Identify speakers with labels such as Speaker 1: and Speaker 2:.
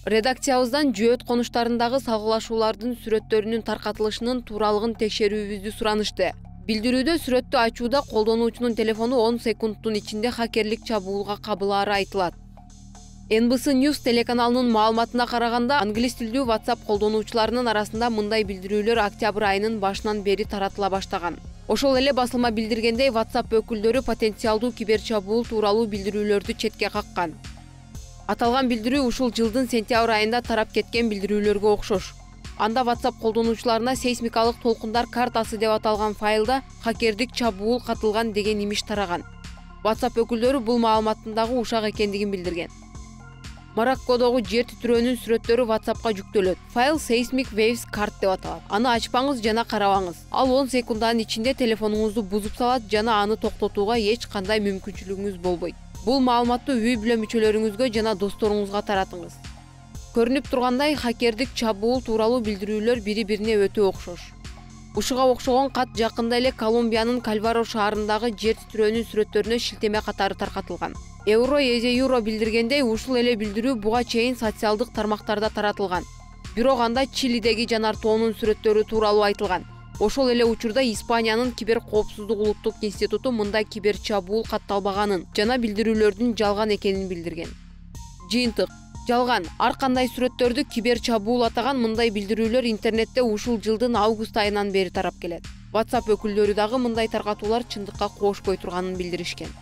Speaker 1: Редакциябыздан жөөт конуштарындагы салгылашуулардын сүрөттөрүнүн таркатылышынын тууралыгын текшерүүбүздү суранышты. Билдирүүдө сүрөттү ачууда колдонуучунун телефону 10 секундтун ичинде хакерлик чабуулга кабылаары айтылат. NBC News телеканалынын маалыматына караганда, англис тилдүү WhatsApp колдонуучуларынын арасында мындай билдирүүлөр октябрь айынын башынан бери таратыла баштаган. Ошол эле басылма билдиргендей, WhatsApp өкүлдөрү потенциалдуу киберчабуул тууралуу билдирүүлөрдү четке каккан. Аталган билдирүү ушул жылдын сентябрь айында тарап кеткен билдирүүлөргө окшош. Анда WhatsApp колдонуучуларына сейсмикалык толкундар картасы деп аталган файлда хакердик чабуул катылган деген имиш тараган. WhatsApp өкүлдөрү бул маалыматтын дагы ушак экендигин билдирген. Мароккодогу жер титирөөнүн сүрөттөрү WhatsAppка жүктөлөт. Файл Seismic Waves Card деп аталат. Аны ачпаңыз жана карабаңыз. Ал 10 секунданын ичинде телефонуңузду бузуп салат жана аны токтотууга эч кандай мүмкүнчүлүгүңүз болбойт. Бул маалыматты үй бүлө мүчөлөрүңүзгө жана досторуңузга таратыңыз. Көрүнүп тургандай, хакердик чабуул тууралуу билдирүүлөр бири-бирине өтө окшош. Ушуга окшогон кат жакында эле Колумбиянын Кальваро шаарындагы жер титирөөнүн сүрөттөрүнө шилтеме катары таркатылган. Euro билдиргендей, ушул эле билдирүү буга чейин социалдык тармактарда таратылган. Бирок анда Чилидеги жанар тоонун сүрөттөрү тууралуу айтылган. Ошол эле учурда Испаниянын кибер коопсуздук улуттук институту мындай киберчабуул катталбаганын жана билдирүүлөрдүн жалган экенин билдирген. Жыйынтык: жалган, ар кандай сүрөттөрдү киберчабуул атаган мындай билдирүүлөр интернетте ушул жылдын август айынан бери тарап келет. WhatsApp өкүлдөрү дагы мындай таркатуулар чындыкка коошпой турганын билдиришкен.